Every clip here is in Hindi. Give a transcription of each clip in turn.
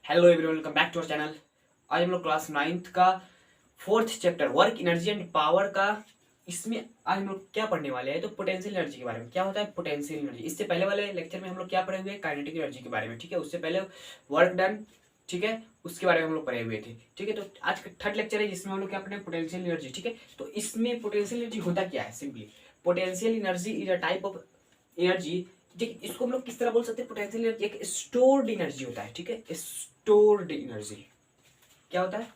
Hello everyone, welcome back to our channel. आज हम लोग क्लास 9th का 4th chapter work energy and power का इसमें आज हम लोग क्या पढ़ने वाले हैं तो पोटेंशियल एनर्जी के बारे में। क्या होता है पोटेंशियल एनर्जी? इससे पहले वाले लेक्चर में हम लोग क्या पढ़े हुए हैं, काइनेटिक एनर्जी के बारे में। ठीक है, उससे पहले वर्क डन, ठीक है, उसके बारे में हम लोग पढ़े हुए थे। ठीक है, तो आज का थर्ड लेक्चर है जिसमें हम लोग क्या पढ़े, पोटेंशियल एनर्जी। ठीक है, तो इसमें पोटेंशियल एनर्जी होता क्या है? Simply potential energy is a type of energy. ठीक, इसको हम लोग किस तरह बोल सकते हैं? पोटेंशियल एनर्जी एक स्टोर्ड एनर्जी होता है। ठीक है, स्टोर्ड एनर्जी क्या होता है?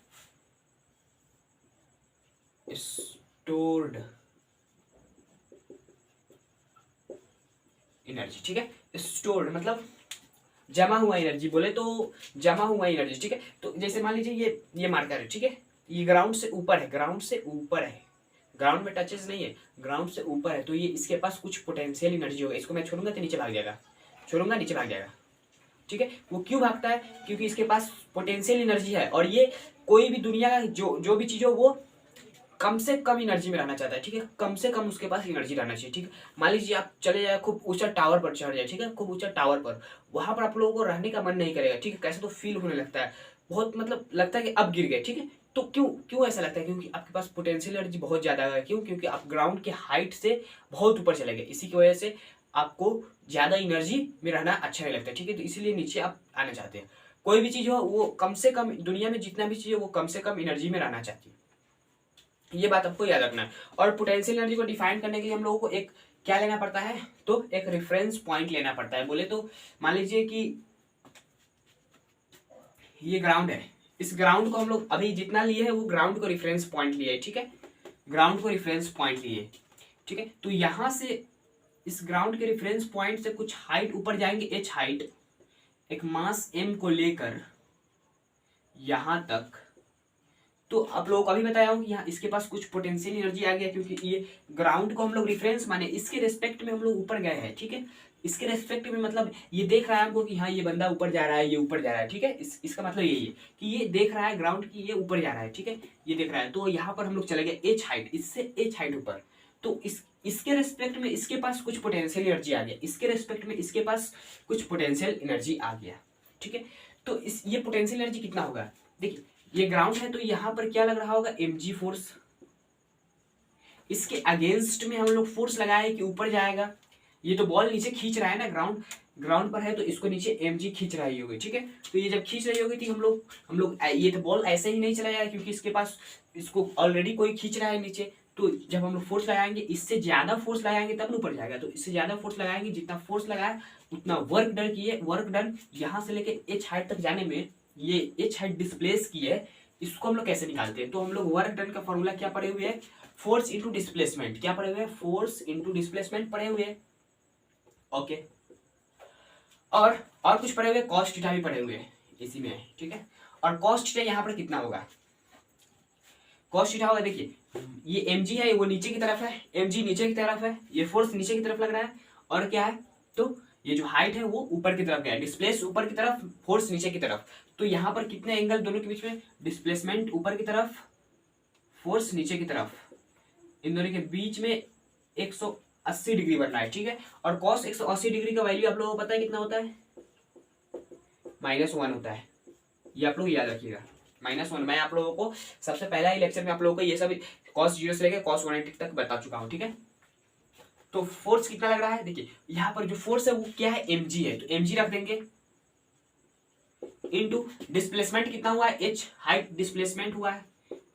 Stored energy. ठीक है, स्टोर्ड मतलब जमा हुआ एनर्जी, बोले तो जमा हुआ एनर्जी। ठीक है, तो जैसे मान लीजिए ये मार्कर है। ठीक है, ये ग्राउंड से ऊपर है, ग्राउंड से ऊपर है, ग्राउंड में टचेस नहीं है, ग्राउंड से ऊपर है, तो ये इसके पास कुछ पोटेंशियल एनर्जी होगा। इसको मैं छोड़ूंगा तो नीचे भाग जाएगा, छोड़ूंगा नीचे भाग जाएगा। ठीक है, वो क्यों भागता है? क्योंकि इसके पास पोटेंशियल एनर्जी है और ये कोई भी दुनिया का जो भी चीज हो वो कम से कम एनर्जी में रहना चाहता है। ठीक है, कम से कम उसके पास एनर्जी रहना चाहिए। ठीक है, मान लीजिए आप चले जाए खूब ऊंचा टावर पर चढ़ जाए। ठीक है, खूब ऊंचा टावर पर, वहां पर आप लोगों को रहने का मन नहीं करेगा। ठीक है, कैसे तो फील होने लगता है, बहुत मतलब लगता है कि अब गिर गए। ठीक है, तो क्यों क्यों ऐसा लगता है? क्योंकि आपके पास पोटेंशियल एनर्जी बहुत ज्यादा है। क्यों? क्योंकि आप ग्राउंड के हाइट से बहुत ऊपर चले गए, इसी की वजह से आपको ज्यादा एनर्जी में रहना अच्छा नहीं लगता। ठीक है, तो इसीलिए नीचे आप आना चाहते हैं। कोई भी चीज हो वो कम से कम, दुनिया में जितना भी चीज हो वो कम से कम एनर्जी में रहना चाहती है। ये बात आपको याद रखना है। और पोटेंशियल एनर्जी को डिफाइन करने के लिए हम लोगों को एक क्या लेना पड़ता है, तो एक रेफरेंस पॉइंट लेना पड़ता है। बोले तो मान लीजिए कि ये ग्राउंड है, इस ग्राउंड को हम लोग अभी जितना लिए है वो ग्राउंड को रेफरेंस पॉइंट लिए। ठीक है, ग्राउंड को रेफरेंस पॉइंट लिए। ठीक है, तो यहां से इस ग्राउंड के रेफरेंस पॉइंट से कुछ हाइट ऊपर जाएंगे, एच हाइट, एक मास एम को लेकर यहां तक। तो आप लोगों को अभी बताया हूं कि यहाँ इसके पास कुछ पोटेंशियल एनर्जी आ गया, क्योंकि ये ग्राउंड को हम लोग रिफरेंस माने, इसके रेस्पेक्ट में हम लोग ऊपर गए हैं। ठीक है, इसके रेस्पेक्ट में मतलब ये देख रहा है हमको कि हाँ ये बंदा ऊपर जा रहा है, ये ऊपर जा रहा है। ठीक है, इसका मतलब यही है कि ये देख रहा है ग्राउंड की ये ऊपर जा रहा है। ठीक है, ये देख रहा है, तो यहाँ पर हम लोग चले गए एच हाइट, इससे एच हाइट ऊपर। तो इसके रेस्पेक्ट में इसके पास कुछ पोटेंशियल एनर्जी आ गया, इसके रेस्पेक्ट में इसके पास कुछ पोटेंशियल एनर्जी आ गया। ठीक है, तो ये पोटेंशियल एनर्जी कितना होगा? देखिए ये ग्राउंड है तो यहां पर क्या लग रहा होगा, mg फोर्स। इसके अगेंस्ट में हम लोग फोर्स लगाए कि ऊपर जाएगा। ये तो बॉल नीचे खींच रहा है ना, ग्राउंड पर है तो इसको नीचे mg खींच रही होगी। ठीक है, तो ये जब खींच रही होगी तो हम लोग ये तो बॉल ऐसे ही नहीं चला जाएगा, क्योंकि इसके पास इसको ऑलरेडी कोई खींच रहा है नीचे। तो जब हम लोग फोर्स लगाएंगे, इससे ज्यादा फोर्स लगाएंगे तब ऊपर जाएगा। तो इससे ज्यादा फोर्स लगाएंगे, जितना फोर्स लगाए उतना वर्क डन किए। वर्क डन यहाँ से लेके एच हाइट तक जाने में ये एच हाइट डिस्प्लेस की है। इसको हम लोग कैसे निकालते हैं? तो हम लोग वर्क डन का फॉर्मूला क्या पढ़े हुए हैं, फोर्स इंटू डिस्प्लेसमेंट। क्या पढ़े हुए हैं? फोर्स इंटू डिस्प्लेसमेंट पढ़े हुए हैं। ओके, और कुछ पढ़े हुए, कॉस्ट थीटा भी पढ़े हुए हैं इसी में। ठीक है, और कॉस्ट थीटा यहाँ पर कितना होगा? कॉस्ट थीटा होगा, देखिए ये mg है, वो नीचे की तरफ है, mg नीचे की तरफ है, ये फोर्स नीचे की तरफ लग रहा है, और क्या है तो ये जो हाइट है वो ऊपर की तरफ गया, डिस्प्लेस ऊपर की तरफ, फोर्स नीचे की तरफ। तो यहाँ पर कितने एंगल दोनों के बीच में? डिस्प्लेसमेंट ऊपर की तरफ, फोर्स नीचे की तरफ, इन दोनों के बीच में 180 डिग्री बनना है। ठीक है, और कॉस 180 डिग्री का वैल्यू आप लोगों को पता है कितना होता है? -1 होता है। ये आप लोग याद रखिएगा, -1। मैं आप लोगों को सबसे पहला ही लेक्चर में आप लोगों को ये सब cos 0 से लेकर cos 180 तक बता चुका हूँ। ठीक है, तो फोर्स कितना लग रहा है? देखिए यहाँ पर जो फोर्स है वो क्या है, mg है, तो mg रख देंगे, इनटू डिस्प्लेसमेंट कितना हुआ है, h हाइट डिस्प्लेसमेंट हुआ है,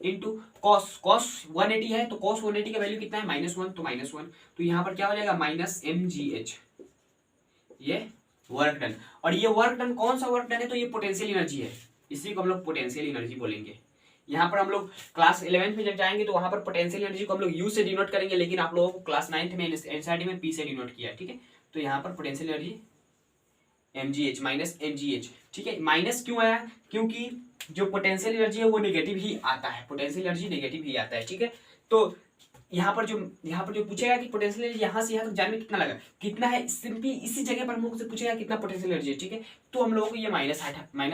इनटू cos 180 है, तो cos 180 का वैल्यू कितना है? -1, तो -1। तो यहाँ पर क्या हो जाएगा, -mgh। ये वर्क डन, और ये वर्क डन कौन सा वर्क डन है? तो ये पोटेंशियल एनर्जी है, इसी को हम लोग पोटेंशियल एनर्जी बोलेंगे। यहाँ पर हम लोग क्लास 11th में जब जाएंगे तो वहां पर पोटेंशियल एनर्जी को हम लोग यू से डिनोट करेंगे, लेकिन आप लोगों को क्लास 9th में एनसीईआरटी में पी से डिनोट किया। ठीक है, तो यहाँ पर पोटेंशियल एनर्जी mgh, -mgh। ठीक है, माइनस क्यों आया? क्योंकि जो पोटेंशियल एनर्जी है वो नेगेटिव ही आता है, पोटेंशियल एनर्जी नेगेटिव ही आता है। ठीक है, तो यहाँ पर जो पूछेगा कि पोटेंशियल एनर्जी यहाँ से यहाँ तक जाने में कितना लगा, कितना है, सिंपली इसी जगह पर हम लोग से पूछेगा कितना पोटेंशियल एनर्जी है। ठीक है, तो हम लोगों को ये माइनस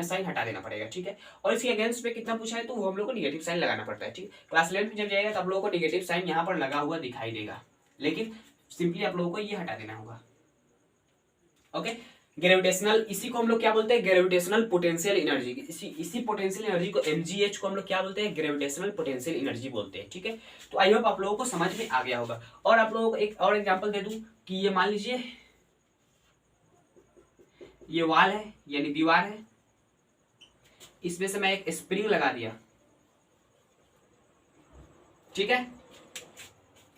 साइन हटा देना पड़ेगा। ठीक है, और इसके अगेंस्ट में कितना पूछा है तो वो हम लोग को निगेटिव साइन लगाना पड़ता है। ठीक है, क्लास 11 में जब जाएगा तो आप लोगों को निगेटिव साइन यहाँ पर लगा हुआ दिखाई देगा, लेकिन सिंपली आप लोगों को ये हटा देना होगा। ओके, ग्रेविटेशनल, इसी को हम लोग क्या बोलते हैं, ग्रेविटेशनल पोटेंशियल एनर्जी। इसी पोटेंशियल एनर्जी को mgh को हम लोग क्या बोलते हैं, ग्रेविटेशनल पोटेंशियल एनर्जी बोलते हैं। ठीक है, तो आई होप आप लोगों को समझ में आ गया होगा। और आप लोगों को एक और एग्जांपल दे दूं कि ये मान लीजिए ये वाल है यानी दीवार है, इसमें से मैं एक स्प्रिंग लगा दिया। ठीक है,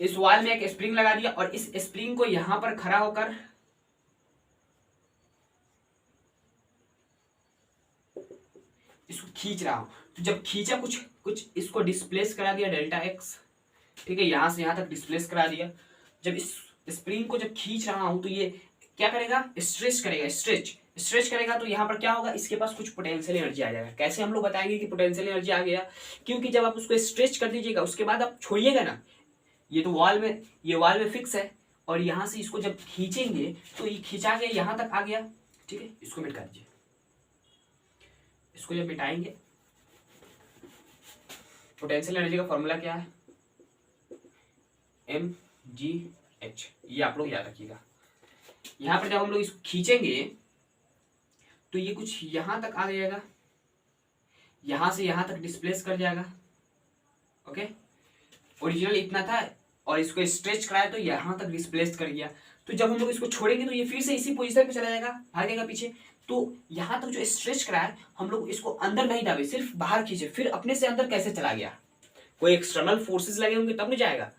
इस वाल में एक स्प्रिंग लगा दिया और इस स्प्रिंग को यहां पर खड़ा होकर इसको खींच रहा हूं। तो जब खींचा कुछ कुछ इसको डिस्प्लेस करा दिया डेल्टा एक्स। ठीक है, यहां से यहां तक डिस्प्लेस करा दिया। जब इस स्प्रिंग को जब खींच रहा हूं तो ये क्या करेगा, स्ट्रेच करेगा, स्ट्रेच करेगा। तो यहाँ पर क्या होगा, इसके पास कुछ पोटेंशियल एनर्जी आ जाएगा। कैसे हम लोग बताएंगे कि पोटेंशियल एनर्जी आ गया, क्योंकि जब आप उसको स्ट्रेच कर दीजिएगा उसके बाद आप छोड़िएगा ना, ये तो वाल में फिक्स है और यहाँ से इसको जब खींचेंगे तो ये खींचा के यहाँ तक आ गया। ठीक है, इसको मिटा दीजिए। इसको जब मिटाएंगे, पोटेंशियल एनर्जी का फॉर्मूला क्या है, mgh, ये आप लोग याद रखिएगा। यहां पर जब हम लोग इसको खींचेंगे तो ये कुछ यहां तक आ जाएगा, यहां से यहां तक डिस्प्लेस कर जाएगा। ओके, ओरिजिनल इतना था और इसको स्ट्रेच कराया तो यहां तक डिस्प्लेस कर गया। तो जब हम लोग इसको छोड़ेंगे तो ये फिर से इसी पोजीशन पे चला जाएगा, भागेगा पीछे। तो यहां तक जो स्ट्रेच कराया हम लोग इसको अंदर नहीं दाबे, सिर्फ बाहर खींचे, फिर अपने से अंदर कैसे चला गया, कोई एक्सटर्नल फोर्सेस लगे होंगे तब नहीं जाएगा।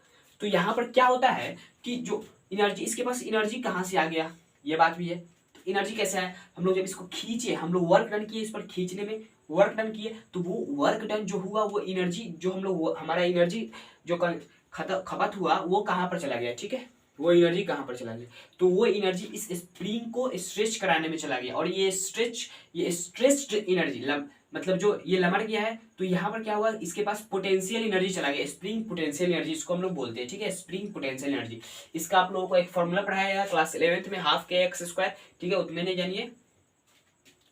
तो यहाँ पर क्या होता है कि जो एनर्जी, इसके पास एनर्जी कहाँ से आ गया, ये बात भी है। तो एनर्जी कैसे है, हम लोग जब इसको खींचे, हम लोग वर्क डन किए, इस पर खींचने में वर्क डन किए, तो वो वर्क डन जो हुआ वो एनर्जी जो हम लोग, हमारा एनर्जी जो खपत हुआ वो कहाँ पर चला गया। ठीक है, वो एनर्जी कहाँ पर चला गया, तो वो एनर्जी इस स्प्रिंग को स्ट्रेच कराने में चला गया। और ये स्ट्रेच्ड एनर्जी मतलब जो ये लमड़ गया है, तो यहाँ पर क्या हुआ, इसके पास पोटेंशियल एनर्जी चला गया, स्प्रिंग पोटेंशियल एनर्जी इसको हम लोग बोलते हैं। ठीक है, स्प्रिंग पोटेंशियल एनर्जी, इसका आप लोगों को एक फॉर्मूला पढ़ाया गया क्लास 11th में, हाफ के एक्स स्क्वायर। ठीक है, उतने नहीं जानिए,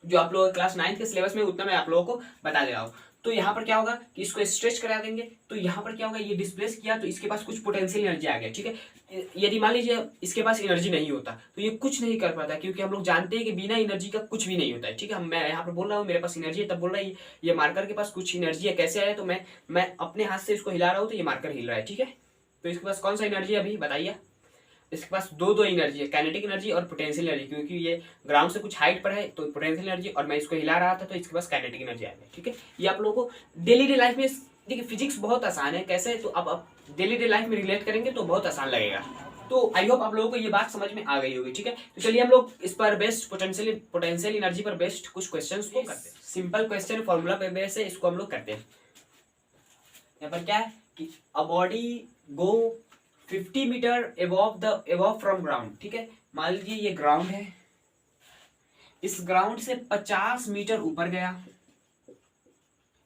जो आप लोग क्लास 9th के सिलेबस में उतना मैं आप लोगों को बता दे रहा हूँ। तो यहाँ पर क्या होगा कि इसको स्ट्रेच करा देंगे, तो यहाँ पर क्या होगा, ये डिस्प्लेस किया तो इसके पास कुछ पोटेंशियल एनर्जी आ गया। ठीक है, यदि मान लीजिए इसके पास एनर्जी नहीं होता तो ये कुछ नहीं कर पाता, क्योंकि हम लोग जानते हैं कि बिना एनर्जी का कुछ भी नहीं होता है। ठीक है, मैं यहाँ पर बोल रहा हूँ मेरे पास एनर्जी है, तब बोल रहा है ये मार्कर के पास कुछ एनर्जी है, कैसे आया, तो मैं अपने हाथ से इसको हिला रहा हूँ तो ये मार्कर हिल रहा है। ठीक है, तो इसके पास कौन सा एनर्जी है अभी बताइए, इसके पास दो एनर्जी है, काइनेटिक एनर्जी और पोटेंशियल एनर्जी। क्योंकि ये ग्राउंड से कुछ हाइट पर है तो पोटेंशियल एनर्जी, और मैं इसको हिला रहा था तो इसके पास काइनेटिक एनर्जी आ गई। ठीक है, ये आप लोगों को डेली लाइफ में, देखिए फिजिक्स बहुत आसान है, कैसे, तो अब आप डेली लाइफ में रिलेट करेंगे तो बहुत आसान लगेगा। तो आई होप आप लोगों को ये बात समझ में आ गई होगी। ठीक है, तो चलिए हम लोग इस पर बेस्ड पोटेंशियल एनर्जी पर बेस्ड कुछ क्वेश्चंस को करते हैं। सिंपल क्वेश्चन फॉर्मूला पे बेस है, इसको हम लोग करते हैं। यहाँ पर क्या है कि a body go 50 metre above from ground. ठीक है, मान लीजिए ये ग्राउंड है, इस ग्राउंड से 50 मीटर ऊपर गया।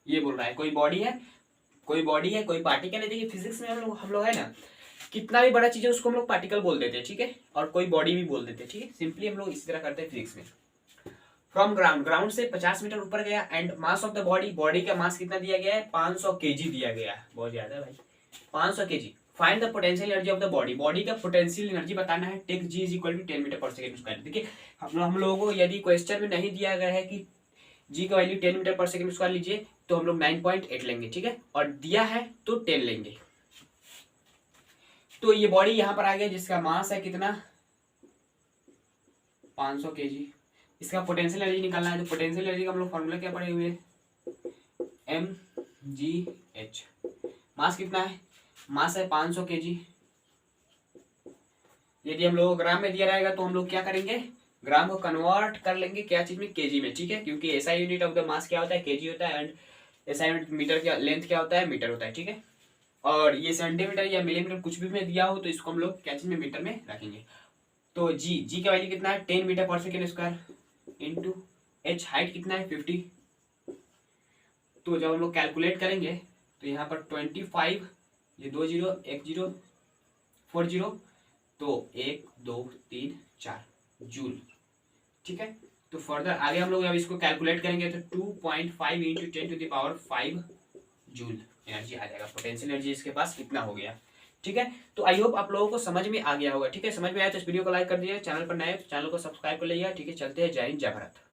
ये बोल रहा है कोई बॉडी है, कोई पार्टिकल है। देखिए फिजिक्स में हम लोग है ना, कितना भी बड़ा चीज है उसको हम लोग पार्टिकल बोल देते हैं। ठीक है, और कोई बॉडी भी बोल देते हैं। ठीक है, सिंपली हम लोग इसी तरह करते हैं फिजिक्स में। फ्रॉम ग्राउंड से 50 मीटर ऊपर गया, and mass of the body का मास कितना दिया गया है, 500 kg दिया गया है। बहुत ज्यादा है भाई, 500 kg। Find the potential energy of the body का पोटेंशियल एनर्जी बताना है। Take g is equal to 10 metre per second square. देखिए हम लोगों को यदि क्वेश्चन में नहीं दिया गया है कि जी का value 10 metre per second square लीजिए तो हम लोग 9.8 लेंगे। ठीक है, और दिया है तो 10 लेंगे। तो ये बॉडी यहाँ पर आ गया जिसका मास है कितना, 500 kg। इसका पोटेंशियल एनर्जी निकालना है, तो पोटेंशियल एनर्जी का हम लोग फॉर्मूला क्या पढ़े हुए, mgh। मास कितना है, मास है 500 kg। यदि हम लोग ग्राम में दिया रहेगा तो हम लोग क्या करेंगे, ग्राम को कन्वर्ट कर लेंगे क्या चीज में, केजी में। ठीक है, क्योंकि ऐसा यूनिट ऑफ द मास क्या होता है, केजी होता है, एंड ऐसा यूनिट मीटर का लेंथ क्या होता है, मीटर होता है। ठीक है, और ये सेंटीमीटर या मिलीमीटर कुछ भी में दिया हो तो इसको हम लोग क्या चीज में, मीटर में रखेंगे। तो जी का वैल्यू कितना है, 10 मीटर पर second square into H, height कितना है 50। तो जब हम लोग कैलकुलेट करेंगे तो यहाँ पर 25, ये 2 0 1 0 4 0, तो 1 2 3 4 जूल। ठीक है, तो फर्दर आगे हम लोग अब इसको कैलकुलेट करेंगे तो 2.5 into 10 to the power 5 joule energy आ जाएगा। पोटेंशियल एनर्जी इसके पास कितना हो गया, ठीक है। तो आई होप आप लोगों को समझ में आ गया होगा। ठीक है, समझ में आया तो इस वीडियो को लाइक कर दीजिए, चैनल पर नए तो चैनल को सब्सक्राइब कर लीजिए। ठीक है, चलते हैं। जय हिंद, जय भारत।